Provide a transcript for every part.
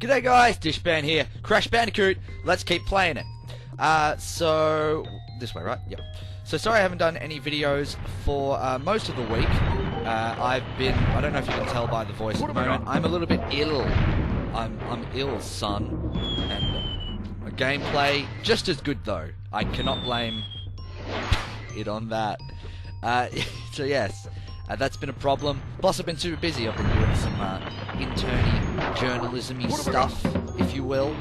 G'day guys, dshban here. Crash Bandicoot. Let's keep playing it. So this way, right? Yep. So sorry I haven't done any videos for most of the week. I don't know if you can tell by the voice at the moment. I'm a little bit ill. I'm ill, son. And my gameplay just as good though. I cannot blame it on that. So yes. That's been a problem. Plus, I've been super busy. I've been doing some internee journalism-y stuff, if you will,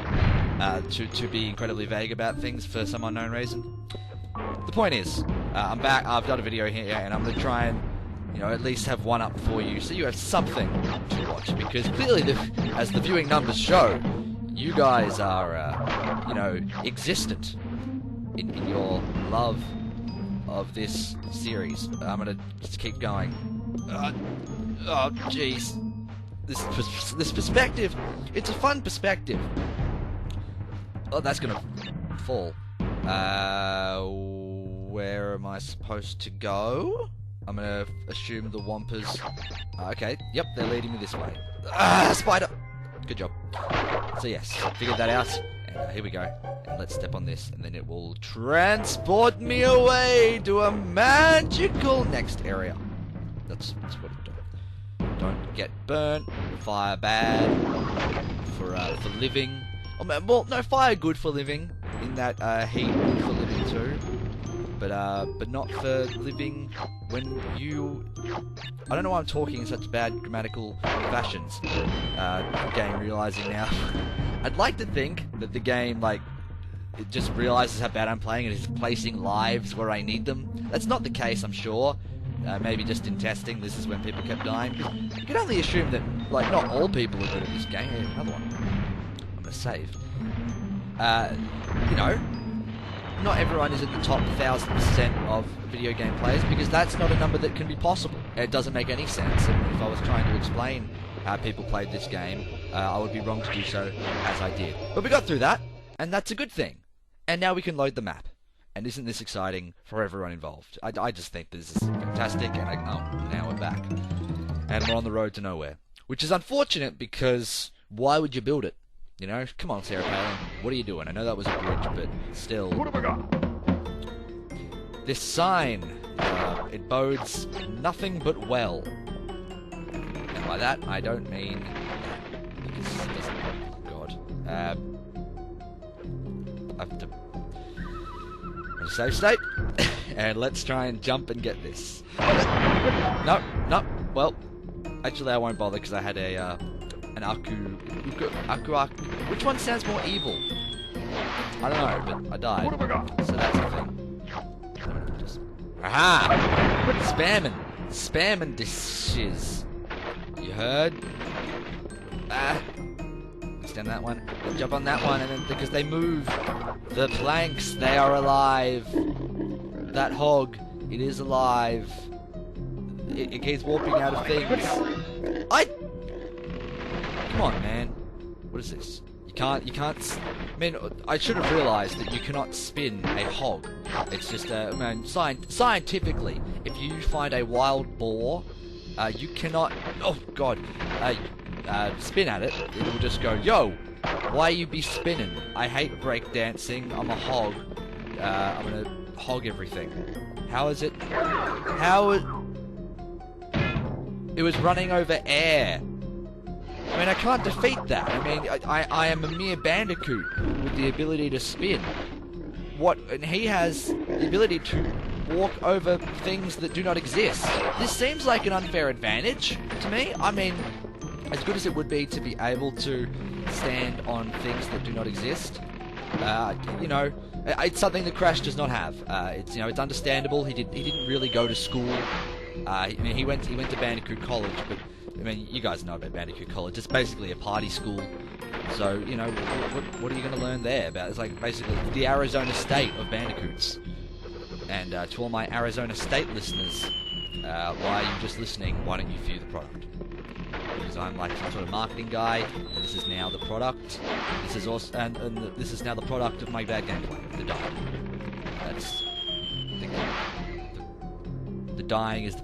to be incredibly vague about things for some unknown reason. The point is, I'm back. I've done a video here, and I'm going to try and, at least have one up for you, so you have something to watch. Because clearly, as the viewing numbers show, you guys are, existent in your love of this series. I'm gonna just keep going. Oh, jeez. This perspective, it's a fun perspective. Oh, that's gonna fall. Where am I supposed to go? I'm gonna assume the Wampas. Okay, yep, they're leading me this way. Spider! Good job. So yes, figured that out. And here we go. And let's step on this, and then it will transport me away to a magical next area. That's what it does. Don't get burnt. Fire bad for living. Well, no, fire good for living. In that heat good for living too. But not for living when you... I don't know why I'm talking in such bad grammatical fashions. Game realizing now. I'd like to think that the game, it just realizes how bad I'm playing and is placing lives where I need them. That's not the case, I'm sure. Maybe just in testing, this is when people kept dying. You can only assume that, not all people are good at this game. Hey, another one. I'm gonna save. Not everyone is in the top 1,000% of video game players, because that's not a number that can be possible. It doesn't make any sense. And if I was trying to explain how people played this game, I would be wrong to do so as I did. But we got through that, and that's a good thing. And now we can load the map. And isn't this exciting for everyone involved? I just think this is fantastic, and now we're back. And we're on the road to nowhere. Which is unfortunate, because why would you build it? Come on, Sarah Palin. What are you doing? I know that was a bridge, but still. What have I got? This sign, it bodes nothing but well. And by that, I don't mean that, because it doesn't... God. I have to... Save state. And let's try and jump and get this. No. Well, actually I won't bother, because I had an Aku... Which one sounds more evil? I don't know, but I died. What have I got? So that's the thing. Aha! Spamming dishes. You heard? Stand that one. Jump on that one, and then because they move the planks, they are alive. That hog, it is alive. It keeps warping out of things. Come on, man. What is this? You can't... I mean, I should have realized that you cannot spin a hog. It's just, scientifically, if you find a wild boar, you cannot... Oh, God. Spin at it. It will just go, yo, why you be spinning? I hate breakdancing. I'm a hog. I'm gonna hog everything. How is it? It was running over air. I mean, I can't defeat that. I mean, I am a mere Bandicoot with the ability to spin. And he has the ability to walk over things that do not exist. This seems like an unfair advantage to me. I mean, as good as it would be to be able to stand on things that do not exist, it's something that Crash does not have. It's understandable. He didn't really go to school. He went to Bandicoot College, but I mean, you guys know about Bandicoot College. It's basically a party school. So, what are you going to learn there about? It's like basically the Arizona State of Bandicoots. And to all my Arizona State listeners, why are you just listening? Why don't you view the product? Because I'm like some sort of marketing guy, and this is now the product. This is also, and this is now the product of my bad gameplay. The dying. That's the dying is the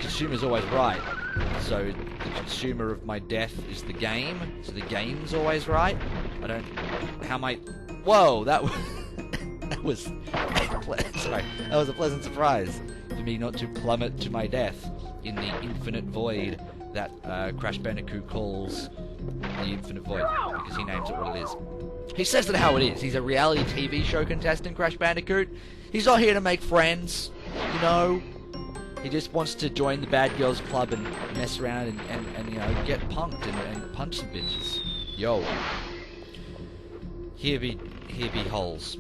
consumer's always right. So the consumer of my death is the game, so the game's always right. I don't... How am I... Whoa, that was... that was a pleasant surprise for me not to plummet to my death in the infinite void that Crash Bandicoot calls the infinite void, because he names it what it is. He says it how it is. He's a reality TV show contestant, Crash Bandicoot. He's not here to make friends, you know. He just wants to join the bad girls club and mess around and you know, get punked and punch some bitches. Yo. Here be holes.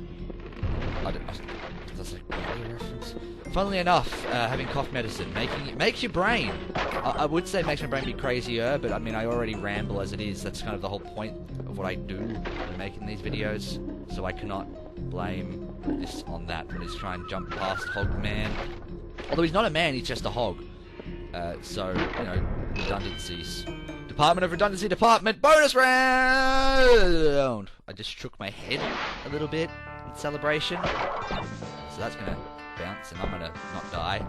That's like a reference. Funnily enough, having cough medicine makes your brain. I would say it makes my brain be crazier, but I mean I already ramble as it is. That's kind of the whole point of what I do in making these videos. So I cannot blame this on that when he's trying to jump past Hog Man. Although he's not a man, he's just a hog. So, you know, redundancies. Department of Redundancy Department bonus round! I just shook my head a little bit in celebration. So that's gonna bounce and I'm gonna not die.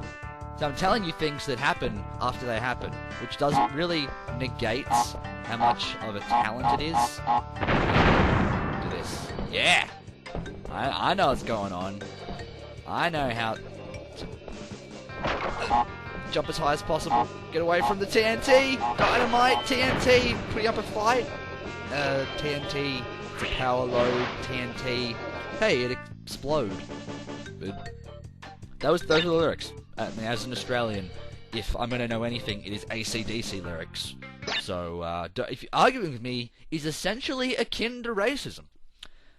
So I'm telling you things that happen after they happen, which doesn't really negate how much of a talent it is. Do this. Yeah! I know what's going on. I know how to jump as high as possible. Get away from the TNT! Dynamite! TNT! Putting up a fight! TNT. It's a power load. TNT. Hey, it explode. Good. Those are the lyrics. As an Australian, if I'm going to know anything, it is AC/DC lyrics. So, if you're arguing with me, is essentially akin to racism.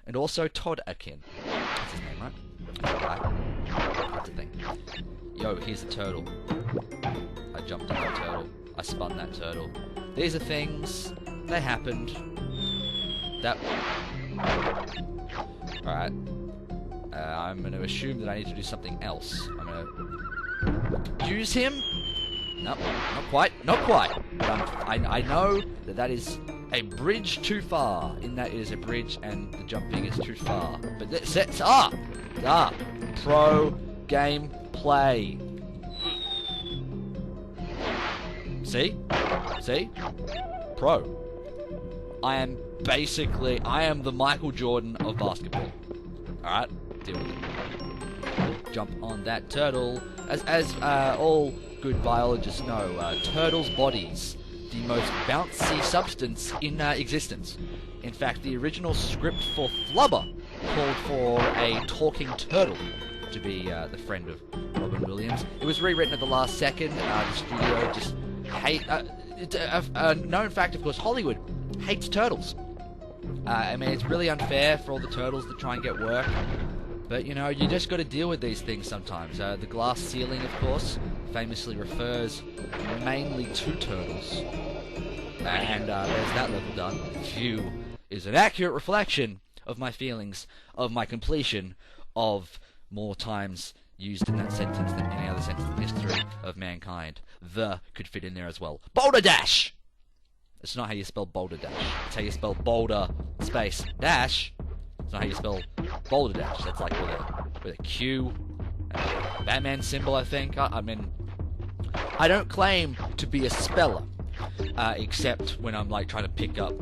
And also Todd akin. That's his name, right? That's the thing. Yo, here's a turtle. I jumped on that turtle. I spun that turtle. These are things. They happened. That... Alright. I'm going to assume that I need to do something else. I'm going to use him. Nope, not quite. Not quite. But I know that is a bridge too far. In that it is a bridge and the jumping is too far. But that sets up. Pro game play. See? See? Pro. I am the Michael Jordan of basketball. Alright? Deal with it. Jump on that turtle. As all good biologists know, turtles' bodies, the most bouncy substance in existence. In fact, the original script for Flubber called for a talking turtle to be the friend of Robin Williams. It was rewritten at the last second. The studio just a known fact, of course, Hollywood hates turtles. I mean, it's really unfair for all the turtles that try and get work. But, you know, you just got to deal with these things sometimes. The glass ceiling, of course, famously refers mainly to turtles. And there's that level done. Phew. Is an accurate reflection of my feelings, of my completion, of more times used in that sentence than any other sentence in the history of mankind. The could fit in there as well. Boulder Dash! It's not how you spell Boulder Dash. It's how you spell Boulder space Dash. It's not how you spell Boulder Dash. That's like with a Q. Batman symbol, I think. I mean, I don't claim to be a speller. Except when I'm like trying to pick up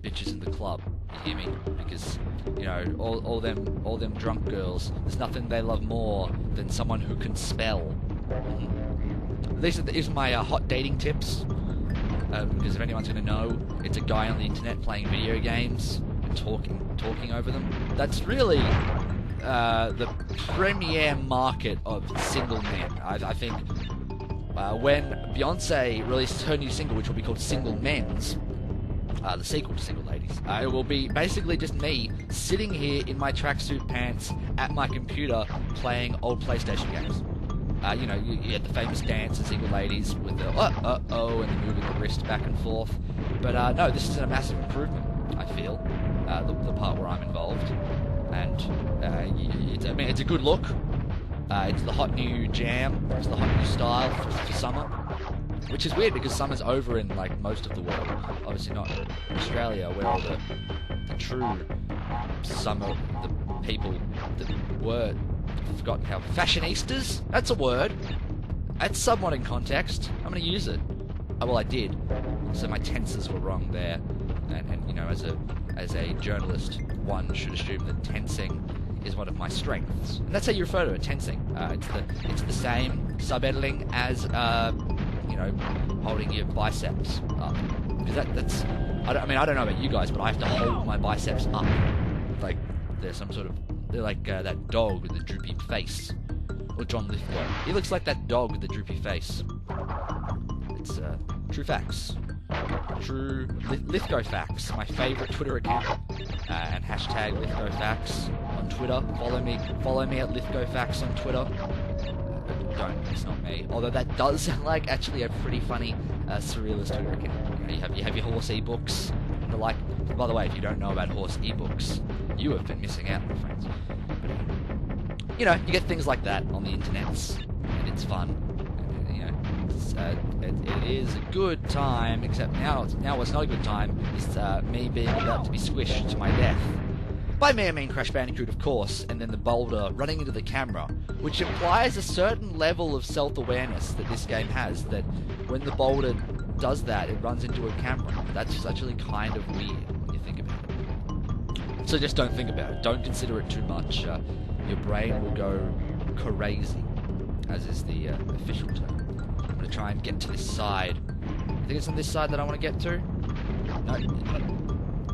bitches in the club. You hear me? Because, you know, all them drunk girls, there's nothing they love more than someone who can spell. These are my hot dating tips. Because if anyone's going to know, it's a guy on the internet playing video games and talking over them. That's really the premier market of single men. I think when Beyonce releases her new single, which will be called Single Men's, the sequel to Single Ladies, it will be basically just me sitting here in my tracksuit pants at my computer playing old PlayStation games. You know, you had the famous dance in Single Ladies with the and the moving the wrist back and forth. But no, this is a massive improvement, I feel, the part where I'm involved. And I mean, it's a good look. It's the hot new jam. It's the hot new style for summer. Which is weird because summer's over in like most of the world. Obviously not Australia, where all the true summer, the people that were, I've forgotten how, fashionistas? That's a word. That's somewhat in context. I'm going to use it. well, I did. So my tenses were wrong there, and you know, as a journalist, one should assume that tensing is one of my strengths, and that's how you refer to it, tensing. It's the same sub-editing as you know, holding your biceps up, because that's I don't know about you guys, but I have to hold my biceps up like they're some sort of, they're like that dog with the droopy face, or John Lithgow. He looks like that dog with the droopy face. It's true facts. True Lithgow facts, my favourite Twitter account, and hashtag Lithgow facts on Twitter. Follow me at Lithgow facts on Twitter. Don't, it's not me. Although that does sound like actually a pretty funny surrealist Twitter account. You know, you have your horse ebooks. The like. By the way, if you don't know about horse ebooks, you have been missing out, my friends. But, you know, you get things like that on the internets, and it's fun. And, you know, it is a good time. Except now it's not a good time. It's me being about to be squished to my death. By me, I mean Crash Bandicoot, of course, and then the boulder running into the camera, which implies a certain level of self-awareness that this game has, that when the boulder does that, it runs into a camera. That's actually kind of weird when you think about it. So just don't think about it. Don't consider it too much. Your brain will go crazy, as is the official term. I'm going to try and get to this side. I think it's on this side that I want to get to. No.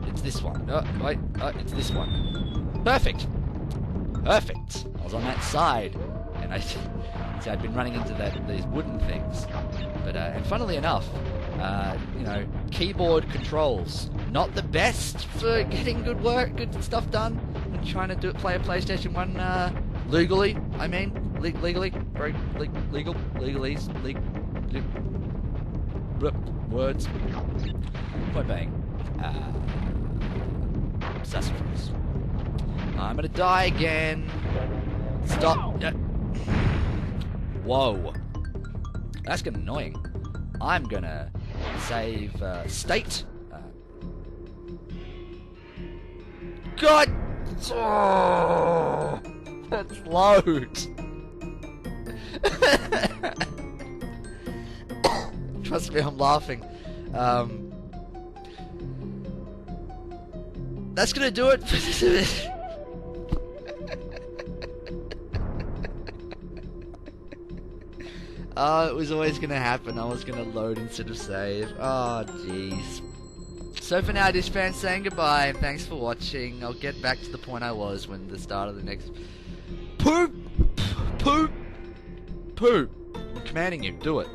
It's this one. Oh, wait. Oh, it's this one. Perfect. Perfect. I was on that side, and I'd been running into these wooden things. But and funnily enough, you know, keyboard controls not the best for getting good stuff done when trying to play a PlayStation 1 legally. I mean, legally, very legal, legalese, words. Point being. Sassafras. I'm gonna die again. Stop. Whoa. That's getting annoying. I'm gonna save state. God. Oh, that's load. Trust me, I'm laughing. That's gonna do it for this. It was always gonna happen. I was gonna load instead of save. Oh, jeez. So for now, dshban saying goodbye, and thanks for watching. I'll get back to the point I was when the start of the next... Poop! Poop! Poop! I'm commanding you, do it.